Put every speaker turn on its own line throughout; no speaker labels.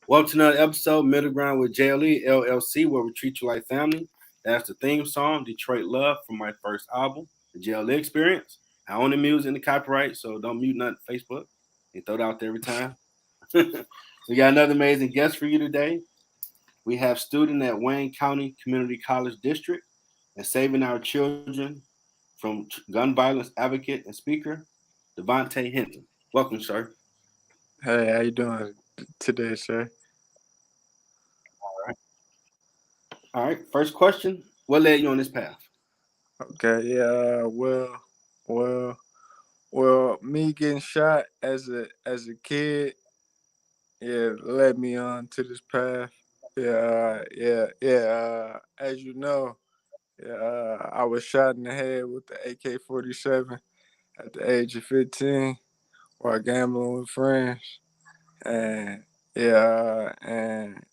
Welcome to another episode, Middle Ground with JLE, L.L.C, where we treat you like family. That's the theme song, Detroit Love, from my first album, the JLE Experience. I own the music and the copyright, so don't mute nothing Facebook. And throw it out there every time. We got another amazing guest for you today. We have student at Wayne County Community College District and Saving Our Children from gun violence advocate and speaker, DeVante Henton. Welcome, sir.
Hey, how you doing today, sir?
All right. First question. What led you on this path?
Okay, yeah. Well. Me getting shot as a kid, yeah, led me on to this path. Yeah. As you know, yeah, I was shot in the head with the AK-47 at the age of 15 while gambling with friends, and yeah, and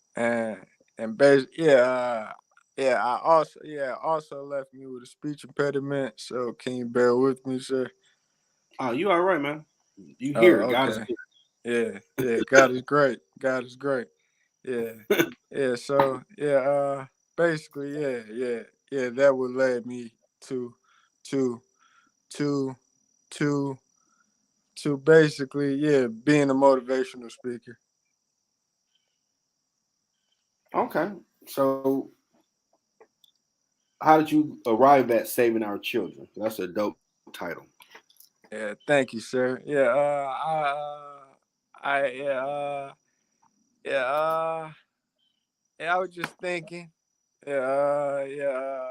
yeah. I also left me with a speech impediment. So can you bear with me, sir?
Oh, you all right, man. You
Oh,
here. God is
okay. Yeah. God is great. God is great. Yeah,
good.
yeah. So yeah, basically, yeah. That would lead me to, to, to, to, to basically, yeah, being a motivational speaker.
Okay. So how did you arrive at saving our children? That's a dope title.
Yeah, thank you, sir. Yeah, yeah, yeah. I was just thinking. Yeah, yeah.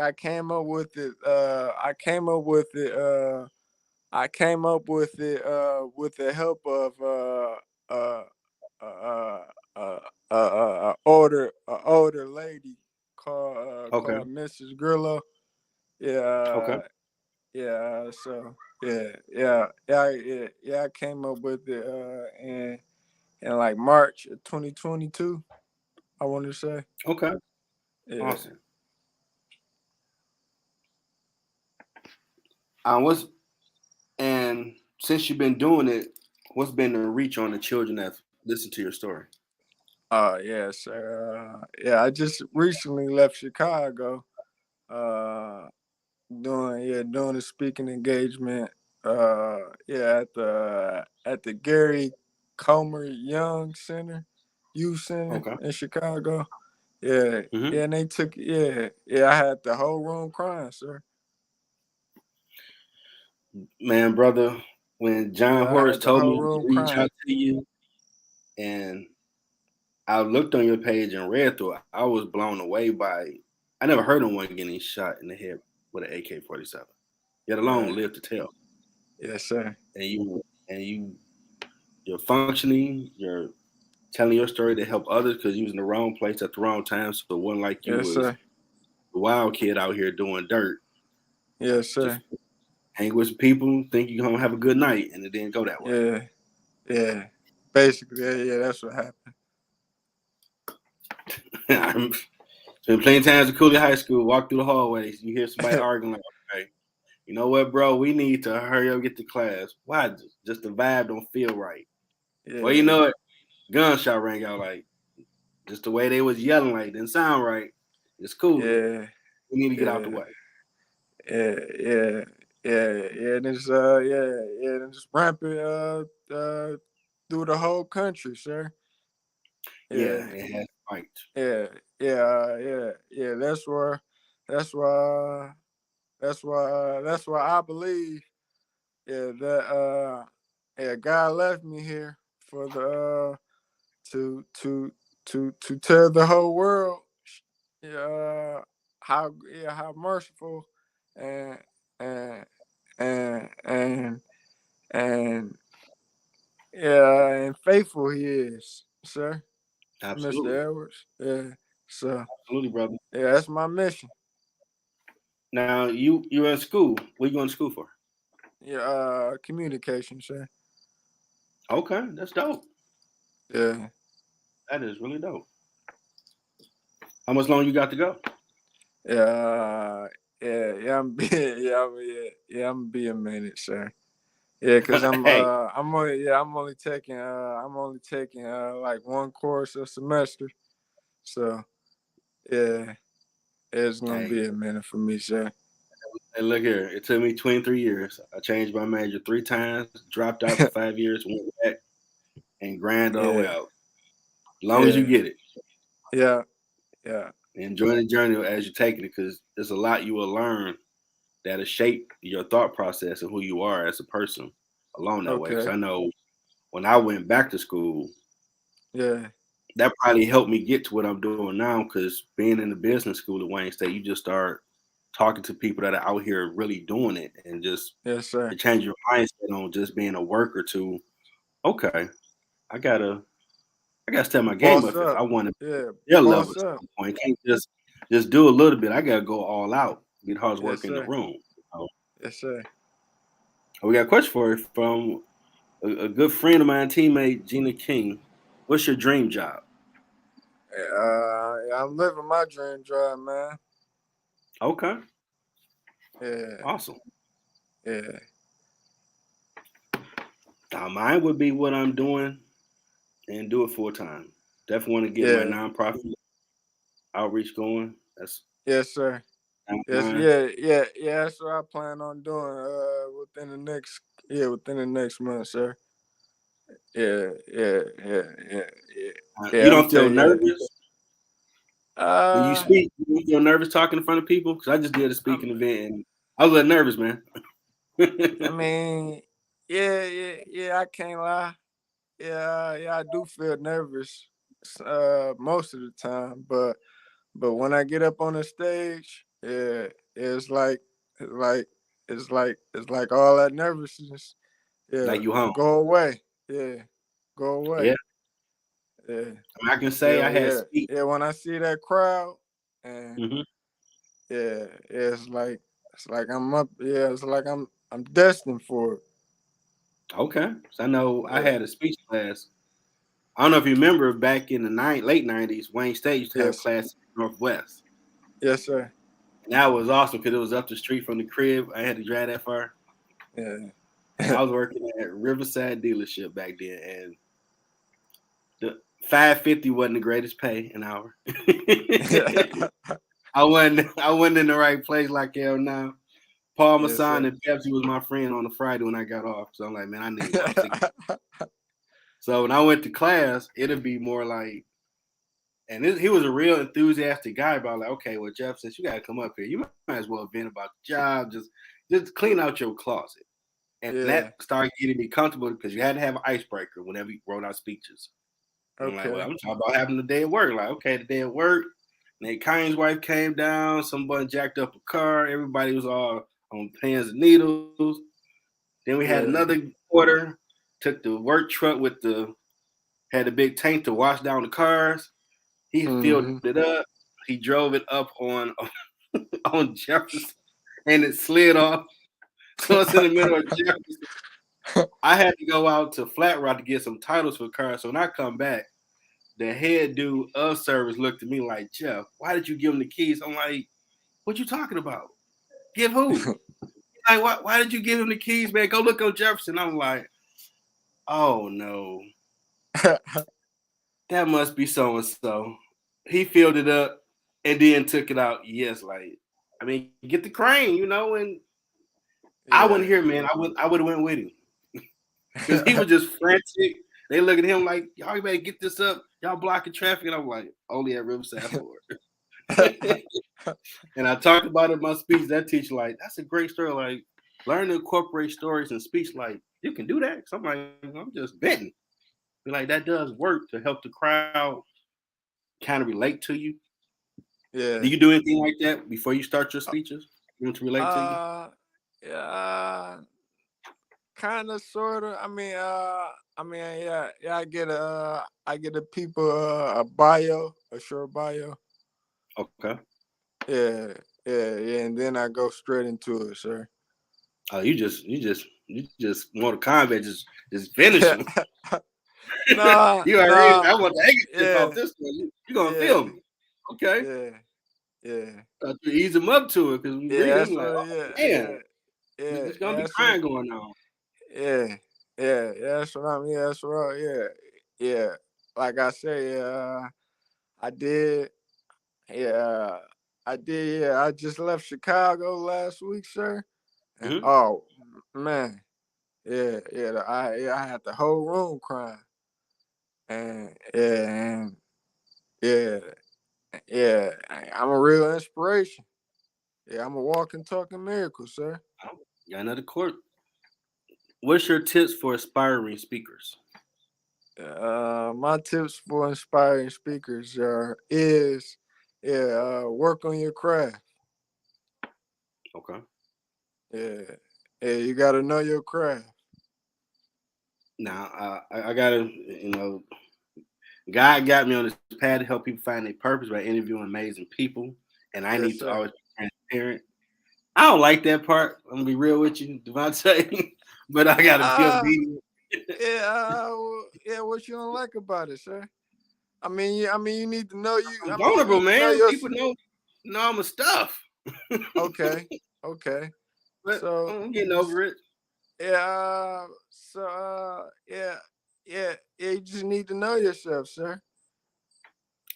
I came up with it. I came up with it. I came up with it. With the help of uh, uh, uh, older lady
Okay.
called Mrs. Grillo. Yeah,
Okay.
So yeah. I came up with it in like March of 2022. I want to say.
Okay.
Yeah.
Awesome. What's and since you've been doing it, what's been the reach on the children that listen to your story?
Yeah, sir. Yeah, I just recently left Chicago. Uh, doing a speaking engagement. At the Gary Comer Young Center, Youth Center
Okay.
in Chicago. Yeah,
Hmm.
yeah, and they took yeah. I had the whole room crying, sir.
Man, brother, when John
Yeah, I
Horace
had the
told
whole
me to
room
reach
crying.
out to you, and I looked on your page and read through it, I was blown away by. I never heard of one getting shot in the head with an AK-47. Yet alone
Yeah,
live to tell.
yes, sir.
And you're functioning. You're telling your story to help others because you was in the wrong place at the wrong time. So it wasn't like you
Yes,
was
sir.
a wild kid out here doing dirt.
Yes,
Just
sir.
hang with some people, think you're gonna have a good night, and it didn't go that way.
Yeah, yeah. Basically, yeah. That's what happened.
I'm spent plenty of times at Cooley High School. Walk through the hallways, you hear somebody arguing like, "Okay, you know what, bro? We need to hurry up and get to class. Why? Just the vibe don't feel right. Well, you
Yeah,
know it. Gunshot rang out like just the way they was yelling like didn't sound right. It's Cooley.
yeah,
We need to get out the
yeah,
way.
yeah. And it's and it's rampant through the whole country, sir.
Yeah,
Yeah,
it has spiked.
yeah. That's why, that's why I believe, that God left me here for the to tell the whole world, uh, how merciful and and and and and faithful he is, sir,
Absolutely,
Mr. Edwards. Yeah. So
absolutely, brother.
yeah, that's my mission.
Now you're in school. What you going to school for?
Yeah, communication, sir.
Okay, that's dope.
Yeah.
That is really dope. How much longer you got to go?
Yeah, yeah, I'm be, yeah, I'm gonna be a minute, sir. Yeah, cause I'm
Hey,
I'm only yeah I'm only taking like one course a semester. So yeah, it's gonna
hey,
be a minute for me, sir.
hey, look here. It took me 23 years. I changed my major 3 times, dropped out for 5 years, went back, and grind all the way
Yeah,
out. As long as you
yeah,
get it,
yeah, yeah.
enjoy the journey as you're taking it, because there's a lot you will learn that'll shape your thought process and who you are as a person along that way. Because
Okay.
I know when I went back to school,
Yeah.
that probably helped me get to what I'm doing now. Because being in the business school at Wayne State, you just start talking to people that are out here really doing it, and just
Yes, sir.
it change your mindset on just being a worker to okay, I gotta I gotta step my game
Boss
up if I
up.
want to
Yeah.
be their level
Boss
at
up.
some point. Can't just do a little bit. I gotta go all out. Be the hardest
Yes,
worker in the
sir.
room. So,
Yes, sir.
we got a question for you from a good friend of mine, teammate Gina King. What's your dream job?
Yeah, I'm living my dream drive, man.
Okay,
Yeah.
awesome.
Yeah.
Now, mine would be what I'm doing and do it full time. Definitely want to get my
Yeah.
nonprofit outreach going. That's
Yes, sir. Yes,
mine.
yeah. That's what I plan on doing. Within the next month, sir. Yeah.
You
Yeah. I'm
don't feel
telling you.
nervous when you
Uh,
speak? You don't feel nervous talking in front of people? Because I just did a
I'm,
speaking event and I was a little nervous, man.
I mean, yeah. I can't lie. Yeah. I do feel nervous, most of the time, but when I get up on the stage, yeah, it's like it's like all that nervousness, yeah,
Like you home.
go away. Yeah, go
Yeah.
away. Yeah,
I can say I had speak.
yeah. When I see that crowd, and
Mhm.
it's like I'm up. Yeah, it's like I'm destined for it.
Okay. So I know I
Yeah.
had a speech class. I don't know if you remember back in the late '90s, Wayne State used to have
Yes.
classes in Northwest.
Yes, sir.
And that was awesome because it was up the street from the crib. I had to drive that far.
Yeah.
And I was working at Riverside dealership back then. And the 550 wasn't the greatest pay an hour. I wasn't in the right place like hell now. Paul
Yes,
Masson
sir.
and Pepsi was my friend on a Friday when I got off. So I'm like, man, I need about 60. So when I went to class, it'd be more like, and he was a real enthusiastic guy about like, okay, well, Jeff, since you got to come up here, you might as well vent about the job. Just clean out your closet. And that
Yeah.
started getting me comfortable because you had to have an icebreaker whenever you wrote out speeches. And I'm like, well,
Okay.
I'm talking about having the day at work. Like, okay, the day at work. Nate Kane's wife came down. Somebody jacked up a car. Everybody was all on pins and needles. Then we had
Yeah.
another quarter. Took the work truck with had a big tank to wash down the cars. He filled
Mm-hmm.
it up. He drove it up on Jefferson, and it slid off. So it's in the middle of Jefferson. I had to go out to Flat Rock to get some titles for cars. So when I come back, the head dude of service looked at me like, Jeff, why did you give him the keys? I'm like, what you talking about? Give who? Like, why did you give him the keys, man? Go look on Jefferson. I'm like, oh no, that must be so and so. He filled it up and then took it out. Yes, like, I mean, get the crane, and I
Yeah.
wasn't here, man. I would have went with him because he was just frantic. They look at him like, y'all better get this up. Y'all blocking traffic. And I'm like, only at Riverside for it. And I talked about it in my speech. That teacher, like, that's a great story. Like, learn to incorporate stories in speech. Like, you can do that. So I'm like, I'm just betting. Be like, that does work to help the crowd kind of relate to you. Do
Yeah.
you do anything like that before you start your speeches? You want to relate to you?
Uh, yeah, kind of, sort of. Yeah. I get a people a bio, a short bio.
Okay.
Yeah, yeah, and then I go straight into it, sir.
Oh, you just Mortal Kombat just finish them.
Nah,
You already.
nah.
I want the handkerchief off
Yeah,
this one. You gonna feel
yeah,
me? Okay.
yeah, yeah,
You ease them up to it because we
yeah.
read them
That's
like,
what.
oh man, there's gonna be
That's what.
crying going on.
yeah, yeah. That's what I mean. That's what. Yeah. Like I say, I did. Yeah, I did. Yeah, I just left Chicago last week, sir. And
Hmm.
oh man, I had the whole room crying, and yeah, yeah. I'm a real inspiration. Yeah, I'm a walking, talking miracle, sir.
Oh, got another court. What's your tips for aspiring speakers?
My tips for inspiring speakers is work on your craft.
Okay.
Yeah, yeah, you got to know your craft.
Now, I gotta, God got me on this path to help people find their purpose by interviewing amazing people, and I
Yes,
need to
sir.
always be transparent. I don't like that part. I'm gonna be real with you, DeVante, but I gotta be
Uh,
obedient.
yeah. What you don't like about it, sir? I mean, you need to know you.
I'm
I mean, you
vulnerable,
need to know
man.
your.
People know I'm a stuff,
Okay, okay.
but
So,
I'm getting over it.
yeah. Yeah. You just need to know yourself, sir.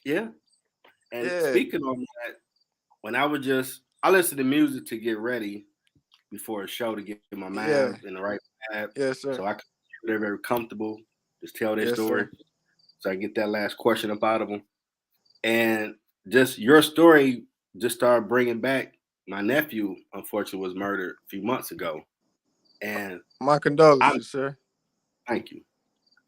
Yeah. And
Yeah,
speaking on that, when I listen to music to get ready before a show to get my mind
yeah.
in the right path,
Yes,
so
sir.
I can be very, very comfortable, just tell their
Yes,
story,
sir.
so I get that last question up out of them. And just your story just started bringing back my nephew. Unfortunately, was murdered a few months ago, and
My
I
condolences, sir.
thank you.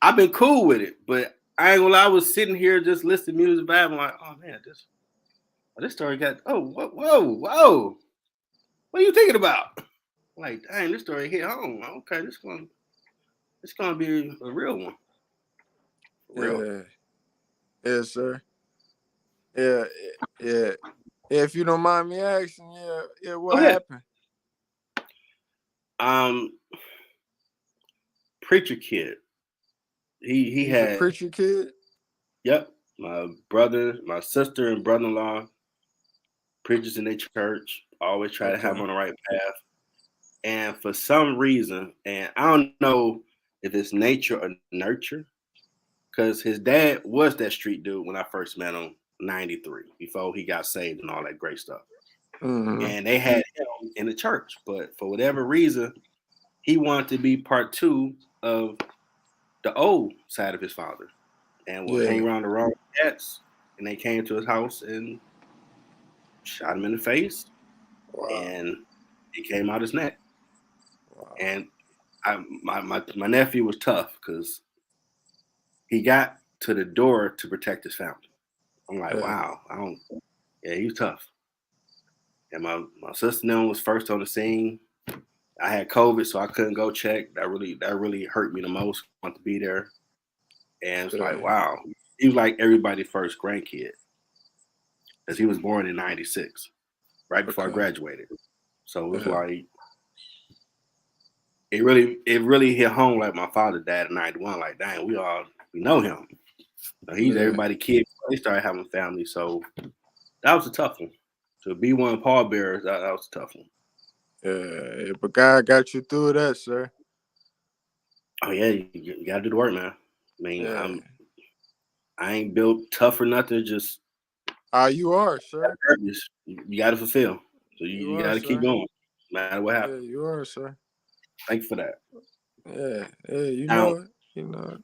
I've been cool with it, but I ain't gonna lie. I was sitting here just listening to music vibe. I'm like, oh man, this story got whoa. What are you thinking about? Like, dang, this story hit home. Okay, this gonna be a real one, for real.
Yeah. Yes, sir. Yeah, yeah. If you don't mind me asking, yeah.
Go
What
ahead.
happened?
Um, preacher kid. He
He's a
had
preacher kid.
yep. My brother, my sister, and brother-in-law preachers in their church. Always try to have them on
Okay.
the right path. And for some reason, and I don't know if it's nature or nurture, because his dad was that street dude when I first met him, '93, before he got saved and all that great stuff.
Mm-hmm.
And they had him in the church, but for whatever reason, he wanted to be part two of the old side of his father, and will hang
Yeah.
around the wrong cats. And they came to his house and shot him in the face,
Wow.
and he came out his neck.
Wow.
And my nephew was tough because he got to the door to protect his family. I'm like,
Yeah.
wow, I don't. Yeah, he was tough. And my sister then was first on the scene. I had COVID, so I couldn't go check. That really hurt me the most. I want to be there, and it's like,
Yeah.
wow, he was like everybody's first grandkid because he was born in '96, right before I
Okay.
graduated. So it was
Yeah.
like it really hit home. Like my father died in '91. Like, dang, we know him. So he's
Yeah.
everybody kid. They started having family, so that was a tough one. To be one pallbearer, that was a tough one.
Yeah. But God got you through that, sir.
Oh yeah, you got to do the work, man. I mean,
Yeah.
I ain't built tough or nothing. Just
You are, sir.
purpose you got to fulfill. So you,
You
you
are,
got to keep
sir.
going, no matter what
Yeah,
happens.
you are, sir.
Thank you for that.
Yeah. Yeah. You
Now,
know it. You know it.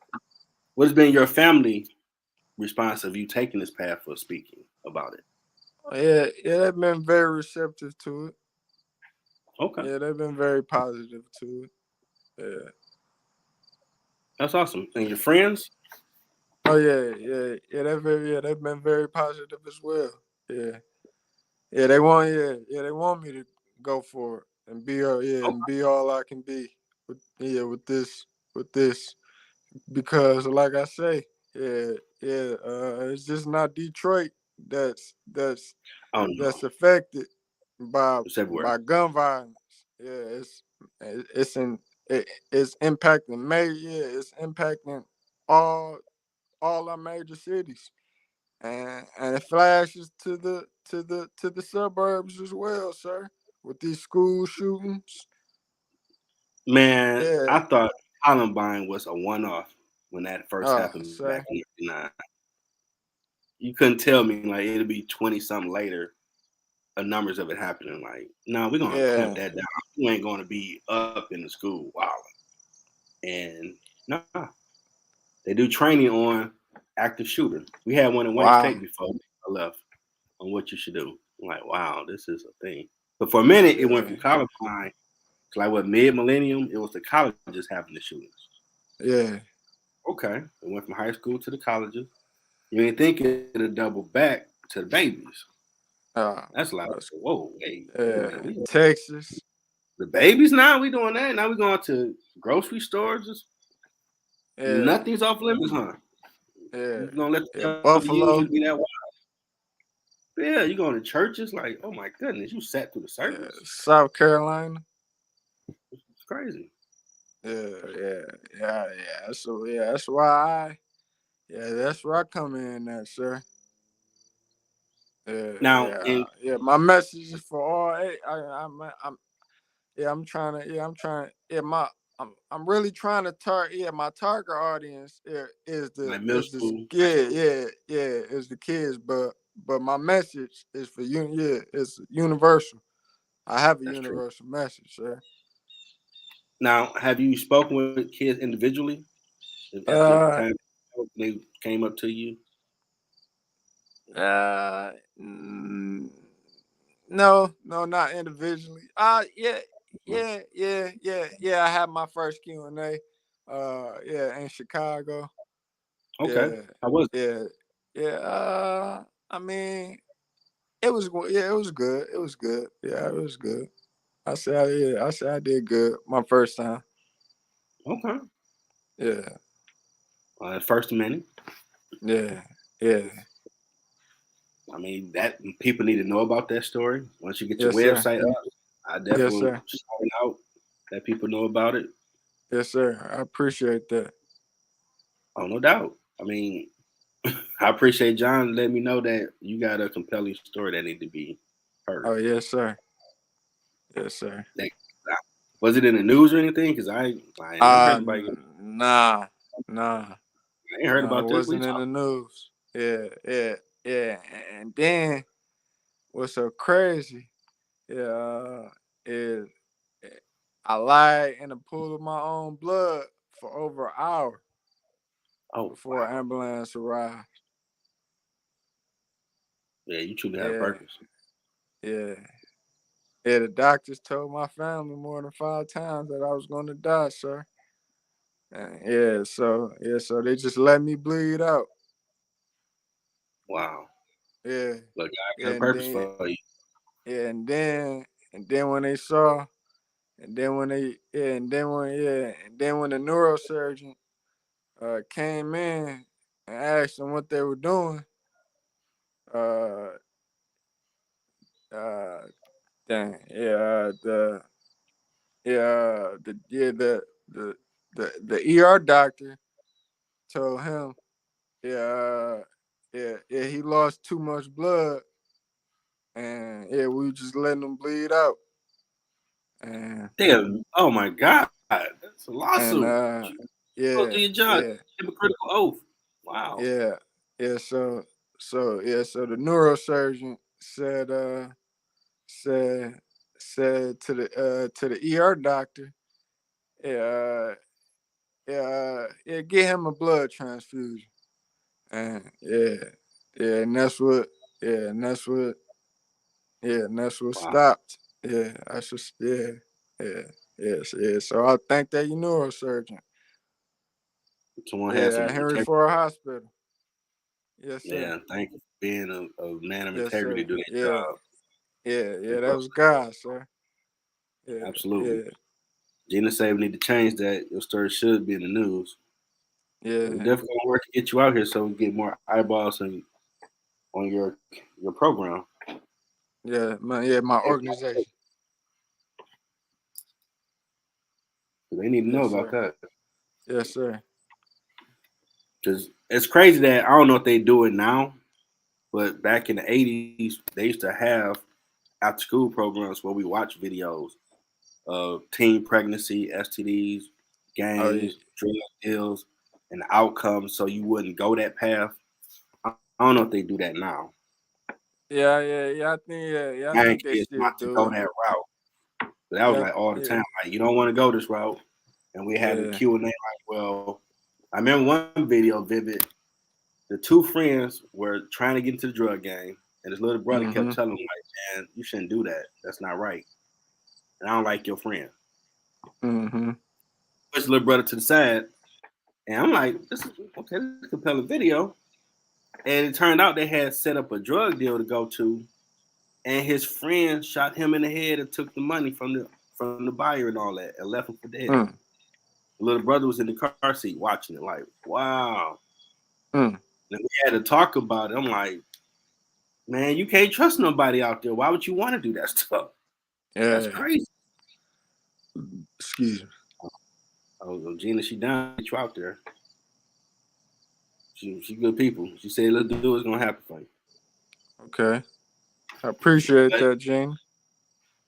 what has been your family response of you taking this path for speaking about it?
Yeah. Yeah. They've been very receptive to it.
Okay,
Yeah. They've been very positive to it. Yeah.
that's awesome. And your friends?
Oh they've been very positive as well. Yeah. They want me to go for it and be all I can be with this because like I say, it's just not Detroit that's
Oh no,
that's affected by
it's everywhere.
gun violence. Yeah, it's in it's impacting it's impacting all all our major cities and it flashes to the suburbs as well, sir. With these school shootings,
Man,
Yeah.
I thought Columbine was a one-off when that first
Oh,
happened back
sir.
in '99. You couldn't tell me like it'll be 20 something later, numbers of it happening. Like, no, we're gonna clamp
Yeah.
that down. You ain't gonna be up in the school wow. And no, they do training on active shooter. We had one in Wayne
Wow.
State before I left on what you should do. I'm like, wow, this is a thing. But for a minute, it went
Yeah.
from Columbine to like what mid millennium. It was the colleges having the shootings.
Yeah.
Okay, it went from high school to the colleges. You ain't think it'll double back to the babies.
Uh,
That's like,
that's,
whoa, wait a minute.
yeah. Texas.
The babies now, we doing that. Now we going to grocery stores.
Yeah.
Nothing's off limits, huh?
Yeah.
You gonna let
Yeah.
the
Buffalo.
usual be that way? Yeah, you going to churches? Like, oh my goodness, you sat through the
Yeah.
service.
South Carolina.
It's crazy.
Yeah. Yeah. So yeah, that's why that's where I come in at, sir. Yeah,
Now,
yeah,
and
yeah. My message is for all. Yeah, I'm trying. Yeah, I'm really trying to target. Yeah, my target audience
like middle
is the
school, high
yeah,
school,
is the kids. But my message is for you. Yeah, it's universal. I have a
that's true.
universal message, sir.
Now, have you spoken with kids individually after
Uh,
time they came up to you?
uh, mm, no, not individually. Yeah. I had my first Q&A. Yeah, in Chicago.
Okay,
Yeah,
how was it?
yeah, yeah. I mean, it was good. It was good. Yeah, it was good. I said I did good my first time.
Okay,
Yeah,
first minute.
yeah, yeah.
I mean, that people need to know about that story. Once you get your
Yes, sir.
website up, I definitely
Yes,
will
sir.
shout it out, let people know about it.
Yes, sir. I appreciate that.
Oh, no doubt. I mean, I appreciate John letting me know that you got a compelling story that need to be heard.
Oh, yes, sir. Yes, sir.
That, was it in the news or anything? Because I ain't never heard anybody.
Nah, nah.
I ain't heard
No, it
about this. What you
wasn't in
talking?
the news. Yeah. And then what's so crazy? Yeah, is I lied in the pool of my own blood for over an hour
Oh
before
wow,
an ambulance arrived.
yeah, you truly had a
Yeah,
purpose.
yeah. Yeah, the doctors told my family more than 5 times that I was gonna die, sir. And so they just let me bleed out.
Wow,
Yeah,
look, God
yeah,
got a
and
purpose
then
for you.
yeah, and then when they saw, and then when they yeah, and then when yeah, and then when the neurosurgeon came in and asked them what they were doing, uh, uh, dang, the the ER doctor told him, yeah, he lost too much blood, and yeah, we were just letting him bleed out, and
Damn, oh my God, that's a
and
lawsuit. You supposed to
yeah,
do your job,
yeah,
hypocritical oath. Wow,
yeah, yeah. So the neurosurgeon said to the ER doctor, yeah, get him a blood transfusion, and yeah, and that's what, yeah, and that's what, yeah, and that's what
wow.
stopped. Yeah, I just, yeah, yes, yeah. So I thank that neurosurgeon.
Someone has
Yeah,
some
at Henry
integrity.
Ford Hospital. Yes, sir.
Yeah, thank you for being a man of
Yes,
integrity,
sir.
doing their
Yeah,
job.
yeah.
And
That was God, sir. Yeah,
absolutely.
yeah,
Gina said we need to change that. Your story should be in the news. And we
yeah,
definitely gonna work to get you out here so we get more eyeballs on your program.
yeah. My organization.
They need to know
Yes,
about
sir.
that.
Yes, sir.
Because it's crazy that I don't know if they do it now, but back in the '80s, they used to have after school programs where we watch videos teen pregnancy, STDs,
Oh yeah.
gangs, drug deals, and the outcomes, so you wouldn't go that path. I don't know if they do that now.
Yeah. I
Gang
think they
kids
still
not to
do
go
it.
that route. But that was
Yeah,
like all the
yeah,
time. Like you don't want to go this route, and we had a
yeah.
Q and A. Like, well, I remember one video, vivid. The two friends were trying to get into the drug game, and his little brother kept
Mhm.
telling him, like, man, you shouldn't do that. That's not right. And I don't like your friend.
Mhm.
Push the little brother to the side, and I'm like, this is okay. This is a compelling video. And it turned out they had set up a drug deal to go to, and his friend shot him in the head and took the money from the buyer and all that, and left him for dead.
Mm.
The little brother was in the car seat watching it, like, wow.
Mm.
And we had to talk about it. I'm like, man, you can't trust nobody out there. Why would you want to do that stuff? That's
Yeah.
crazy.
Excuse me.
Oh, Gina, she down to get you out there. She good people. She said, let's do what's gonna happen for you.
Okay. I appreciate
But,
that, Gene.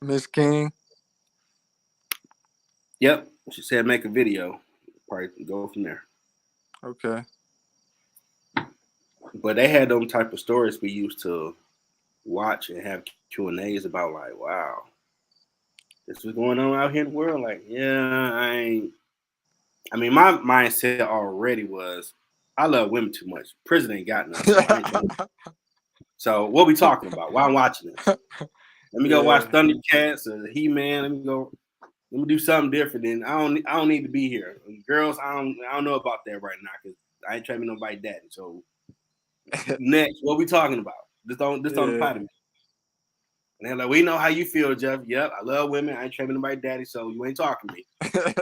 Miss King.
yep. She said make a video. Probably go from there.
Okay.
But they had them type of stories we used to watch and have Q&As about, like, wow, this is going on out here in the world. Like, yeah, I mean, my mindset already was, I love women too much. Prison ain't got none, so I ain't trying to. So what we talking about? Why I'm watching this? Let me go watch
Yeah.
Thundercats or He-Man. Let me go. Let me do something different. Then I don't need to be here. Girls, I don't know about that right now because I ain't trying to be nobody daddy. So next, what we talking about? This don't
Yeah.
apply to me. And they're like, we know how you feel, Jeff. Yep, I love women. I ain't trying to be nobody daddy. So you ain't talking to me.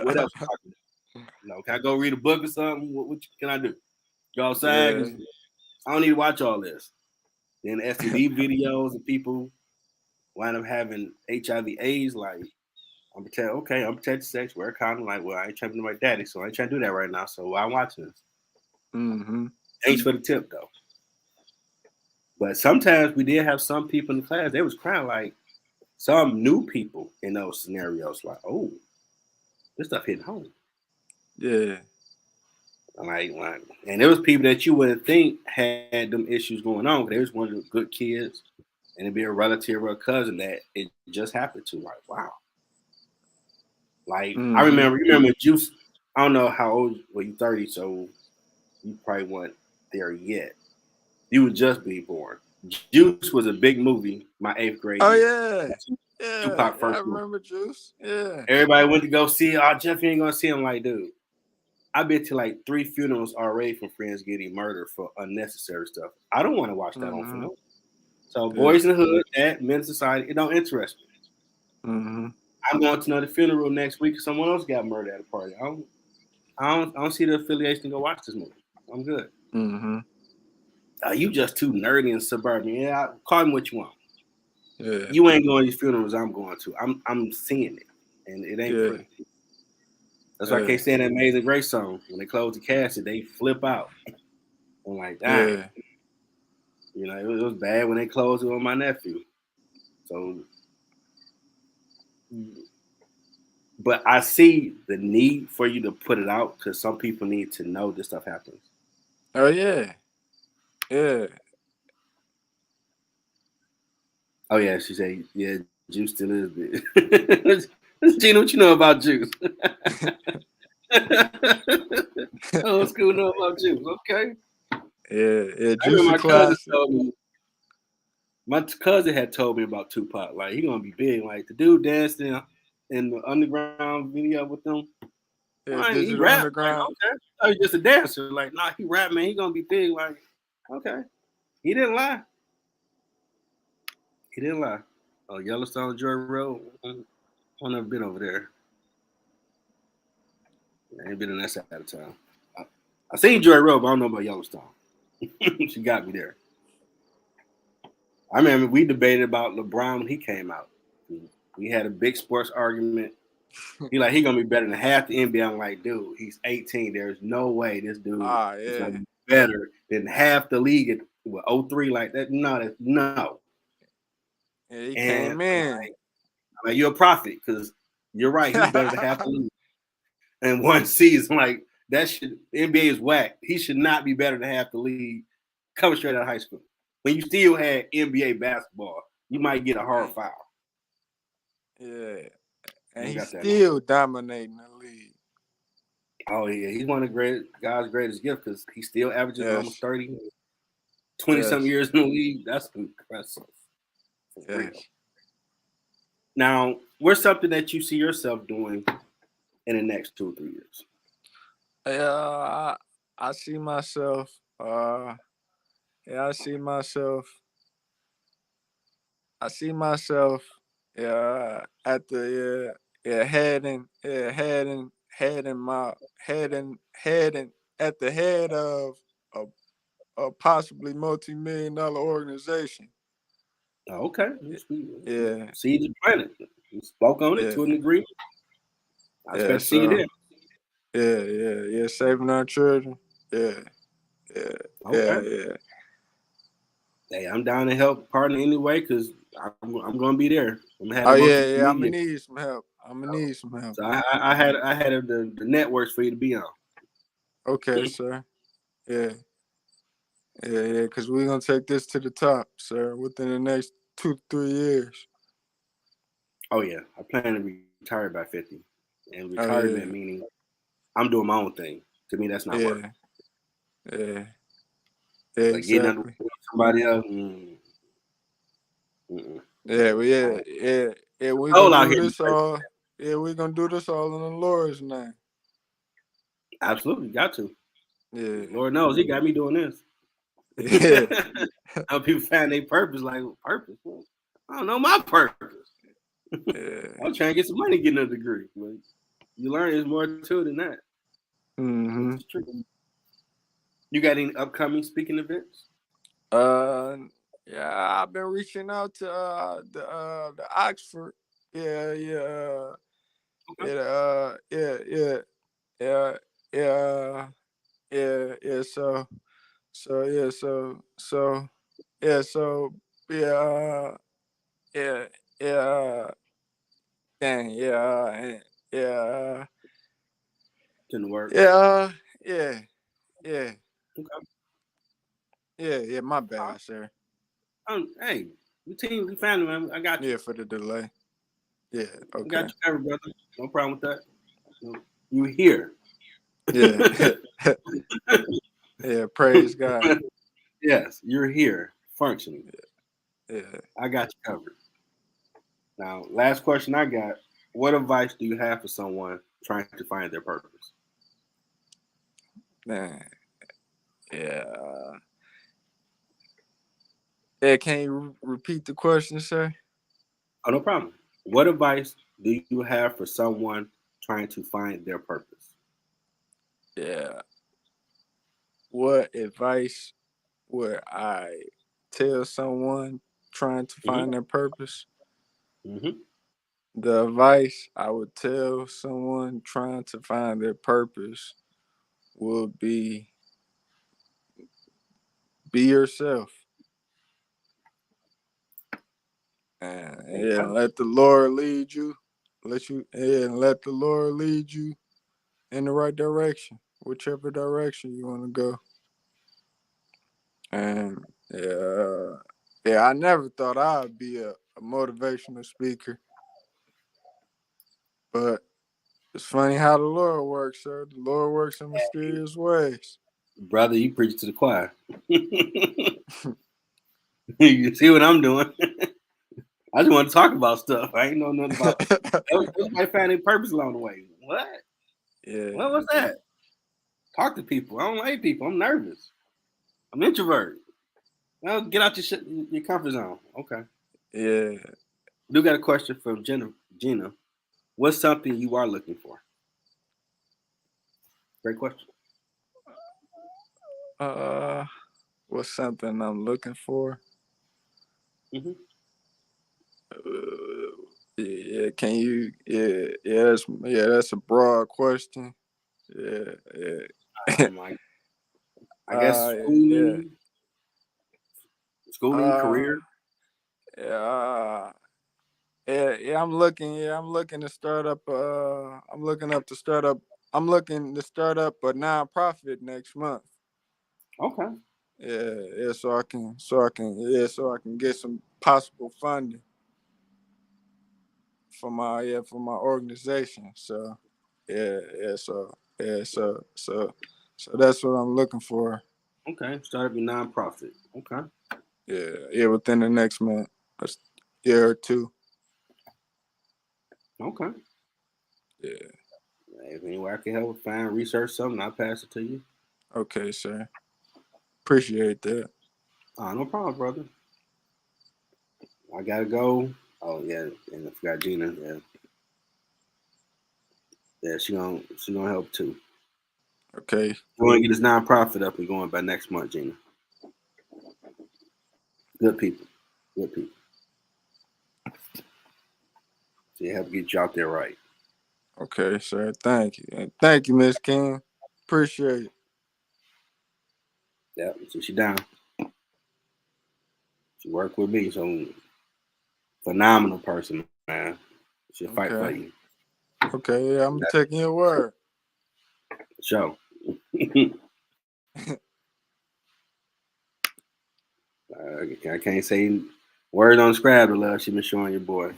What else you talking about? You know, can I go read a book or something? What can I do? Go outside?
Yeah.
'Cause I don't need to watch all this. Then STD videos and people wind up having HIV/AIDS. Like, I'm protected sex, wear a condom. Like, well, I ain't trying to be my daddy, so I ain't trying to do that right now. So why I'm watching this?
Mhm.
Thanks for the tip, though. But sometimes we did have some people in the class. They was crying, like some new people in those scenarios. Like, oh, this stuff hitting home.
Yeah.
Like, and there was people that you wouldn't think had them issues going on. They was one of the good kids, and it'd be a relative or a cousin that it just happened to. Like, wow. Like, I
Mhm.
you remember Juice. I don't know how old. Well, you 30, so you probably weren't there yet. You would just be born. Juice was a big movie my 8th grade
Oh
year.
yeah.
Tupac
Yeah.
first
I
movie.
remember Juice. Yeah.
Everybody went to go see it. Oh, Jeff, you ain't gonna see him. Like, dude, I've been to like 3 funerals already from friends getting murdered for unnecessary stuff. I don't want to watch that on
Mhm.
film. So,
Yeah.
Boys in the Hood, that Men's Society, it don't interest me.
Mhm.
I'm going to another funeral next week. Someone else got murdered at a party. I don't see the affiliation to go watch this movie. I'm good.
Mhm.
You just too nerdy and suburban. Yeah, call me what you want.
Yeah.
You ain't going to these funerals I'm going to. I'm seeing it, and it ain't
Yeah.
pretty. That's why I
Yeah.
can't stand that Amazing Grace song. When they close the casket, they flip out. I'm like, dang.
Yeah.
You know, it was bad when they closed it on my nephew. So, but I see the need for you to put it out because some people need to know this stuff happens.
Oh yeah. Yeah.
Oh yeah, she said, yeah, Juice still is big. Gina, what you know about Juice? Oh, school know about Juice. Okay.
Yeah. Yeah.
I remember
Juicy classic.
my cousin had told me about Tupac. Like he gonna be big. Like the dude danced in the underground video with them.
Yeah.
Like, he
Digital
rap. Like
Underground.
okay, oh, he's just a dancer. Like nah, he rap man. He gonna be big. Like okay, he didn't lie. He didn't lie. Oh, Yellowstone, Joy Road. I've never been over there. I ain't been in that side of town. I seen Joy Road, but I don't know about Yellowstone. She got me there. I remember we debated about LeBron when he came out. We had a big sports argument. He gonna be better than half the NBA. I'm like, dude, he's 18. There's no way this dude
Ah
is gonna
yeah.
be better than half the league at 03 like that. No, no.
Yeah. He
And
came in.
I'm like, you're a prophet because You're right. He's better to have to leave in one season. Like that should NBA is whack. He should not be better to have to leave coming straight out of high school. When you still had NBA basketball, you might get a hard foul.
Yeah,
You
and
don't
he's
got that no more.
still dominating the league.
Oh yeah, he's one of the great God's greatest gifts because he still averages almost
Yes,
30, 20 something
yes,
years in the league. That's impressive for real.
yes.
Now, what's something that you see yourself doing in the next 2 or 3 years?
Yeah, I see myself. Yeah, I see myself. Yeah, at the heading at the head of a, a possibly multi-million-dollar organization.
Oh, okay,
Yeah,
seeds are planted. You spoke on it
yeah,
to a degree. I
yeah.
expect to see you
So
there.
yeah. Saving our children. Yeah, yeah,
Okay.
yeah.
Hey, I'm down to help partner anyway because I'm gonna be there. I'm gonna have
Oh
the
yeah. I'm
multimedia.
gonna need some help. I'm gonna need some help.
So I had the networks for you to be on.
Okay, sir. Yeah, yeah. Because we're gonna take this to the top, sir, within the next 2 to 3 years.
Oh yeah, I plan to retire by 50, and
Oh
retirement
yeah,
meaning I'm doing my own thing. To me, that's not work.
yeah, yeah, yeah.
Like getting under
Exactly.
somebody else. Mm.
Yeah, well,
I
yeah. We're
soul
gonna
out
do
here.
this all. Yeah, we're gonna do this all in the Lord's name.
Absolutely, got to.
Yeah,
Lord knows He got me doing this.
yeah,
How people find their purpose, like purpose. Well, I don't know my purpose. I
yeah.
was trying to get some money getting a degree. But you learn there's more to it than that. This
Mm-hmm.
is true. You got any upcoming speaking events?
Uh, yeah. I've been reaching out to the Oxford. Yeah, yeah,
Okay.
yeah. Yeah, yeah, yeah. Yeah, so yeah, yeah, yeah. Dang, yeah,
In the works.
yeah, yeah, yeah,
Okay.
yeah. My bad, sir.
Hey, we team, we family, man. I got you.
Yeah, for the delay. Yeah,
I got
okay.
you covered, brother. No problem with that. You here?
Yeah, yeah. Praise God.
Yes, you're here, functioning.
Yeah,
I got you covered. Now, last question I got: what advice do you have for someone trying to find their purpose?
man. Yeah, yeah. Can you repeat the question, sir?
Oh, no problem. What advice do you have for someone trying to find their purpose?
Yeah. What advice would I tell someone trying to
Hmm.
find their purpose?
Hmm.
The advice I would tell someone trying to find their purpose would be yourself. And yeah,
Okay.
let the Lord lead you. Let the Lord lead you in the right direction, whichever direction you want to go. And yeah, I never thought I'd be a motivational speaker, but it's funny how the Lord works, sir. The Lord works in mysterious ways.
Brother, you preach to the choir. You see what I'm doing? I just want to talk about stuff. I ain't know nothing about. Everybody find their purpose along the way. What?
Yeah,
What was that? Talk to people. I don't like people. I'm nervous. I'm introvert. Well, get out your comfort zone. Okay.
yeah.
We do got a question from Gina. Gina, what's something you are looking for? Great question.
Uh, what's something I'm looking for?
Hmm.
Yeah, can you? That's a broad question. Yeah, yeah.
Like, I guess
Yeah.
schooling,
Uh,
career.
yeah. Yeah, I'm looking. Yeah, I'm looking to start up. I'm looking up to start up. I'm looking to start up a nonprofit next month.
Okay.
Yeah. So I can get some possible funding for my organization. So, so that's what I'm looking for.
Okay. Start up your nonprofit. Okay.
Yeah, within the next month, a year or two.
Okay.
Yeah.
If anywhere I can help, find, research something, I'll pass it to you.
Okay, sir. Appreciate that.
No problem, brother. I gotta go. Oh yeah, and I forgot Gina. Yeah, yeah, she gonna help too.
Okay.
We want to get this nonprofit up and going by next month, Gina. Good people, good people. So you help get you out there right.
Okay, sir. Thank you. And thank you, Miss King. Appreciate it.
Yeah, so she down. She worked with me, so phenomenal person, man. She'll fight for
Okay.
you.
Okay, yeah, I'm
That's
taking your word.
for sure. I can't say word on Scrab the love she been showing your boy.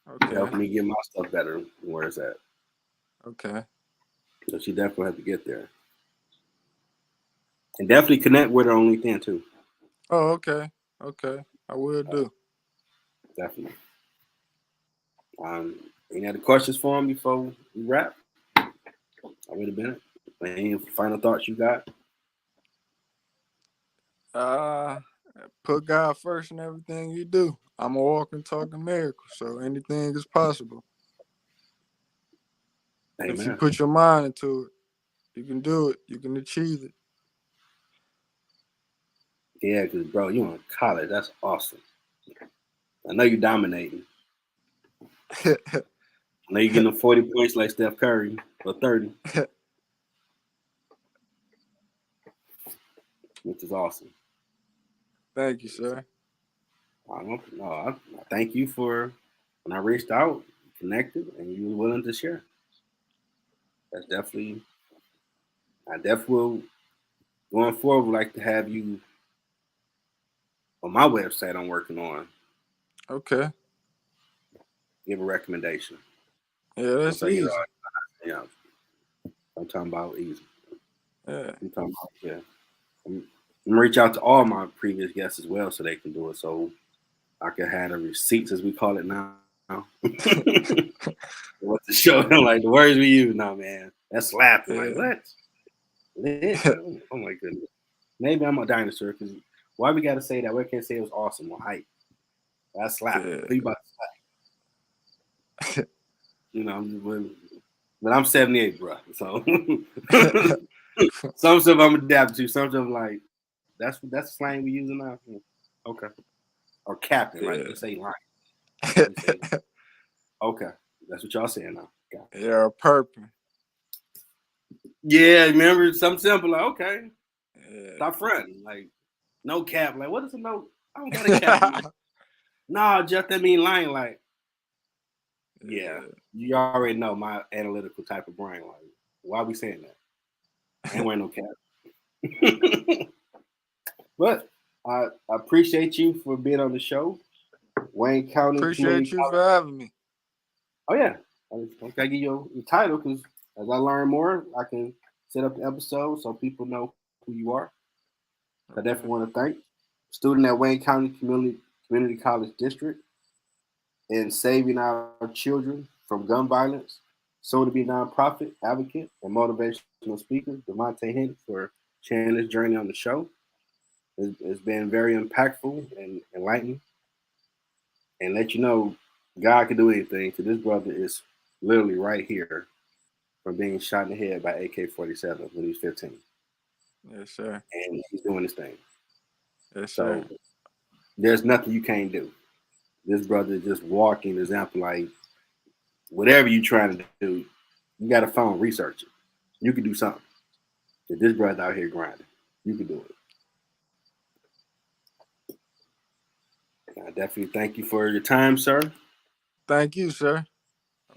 Okay.
Helping me get my stuff better than where it's at.
Okay.
So she definitely have to get there. And definitely connect with her on LinkedIn too.
Oh, okay. Okay. I will do.
Definitely. Any other questions for him before we wrap? Already been it. Any final thoughts you got?
Uh Put God first in everything you do. I'm a walking, talking miracle, so anything is possible. If you
Amen.
put your mind into it, you can do it. You can achieve
Yeah, because bro, you in college. That's awesome. I know you're dominating.
it.
I know you're getting them 40 points like Steph Curry or 30, which is awesome.
Thank you, sir.
I thank you for when I reached out, connected, and you were willing to share. That's definitely, I definitely will, going forward, would like to have you on my website I'm working on,
Okay.
give a recommendation.
Yeah,
Once
that's
I get
easy.
all, yeah, I'm talking about easy.
Yeah.
I'm talking about, yeah. I'm gonna reach out to all my previous guests as well so they can do it. So I can have the receipts, as we call it now. What to show them, like the words we use now, man. That's slapping. Like,
Yeah.
what? Lit? Oh my goodness. Maybe I'm a dinosaur because why we got to say that? We can't say it was awesome or hype. That's slapping.
Yeah.
Who you about to slap? You know, but I'm 78, bro. So some stuff I'm adapting to. Some stuff like that's slang we using now. Okay. Or captain, right?
Yeah.
Let's say line. Let's say line. Okay. That's what y'all saying now. Got it.
Yeah, purping.
Yeah, remember something simple like okay. Stop
Yeah.
fronting. Like no cap. Like what is a no? I don't got a cap. I'm like, nah, just that mean lying. Like, yeah.
Yeah.
You already know my analytical type of brain. Like, why are we saying that? Ain't wearing no cap. But I appreciate you for being on the show. Wayne County Community
Appreciate you
College.
for having me.
Oh yeah. I gotta give you your title because as I learn more, I can set up the episode so people know who you are. I definitely
Okay.
want to thank student at Wayne County Community College District in saving our children from gun violence. Soon to be nonprofit advocate and motivational speaker, DeVante Henton, for sharing this journey on the show. It's been very impactful and enlightening, and let you know God can do anything. So this brother is literally right here from being shot in the head by AK-47 when he was 15,
Yes, sir.
and he's doing his thing.
Yes, sir.
So there's nothing you can't do. This brother is just walking example. Like whatever you're trying to do, you got a phone, research it. You can do something. If this brother out here grinding, you can do it. I definitely thank you for your time, sir.
Thank you, sir.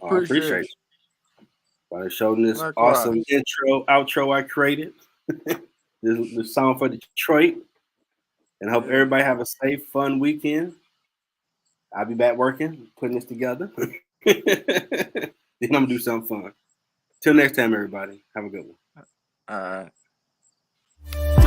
I
Appreciate
appreciate
you.
you for showing this awesome
Likewise.
intro, outro I created. This song for Detroit. And hope
Yeah.
everybody have a safe, fun weekend. I'll be back working, putting this together. Then I'm gonna do something fun. Till next time, everybody. Have a good one.
All right.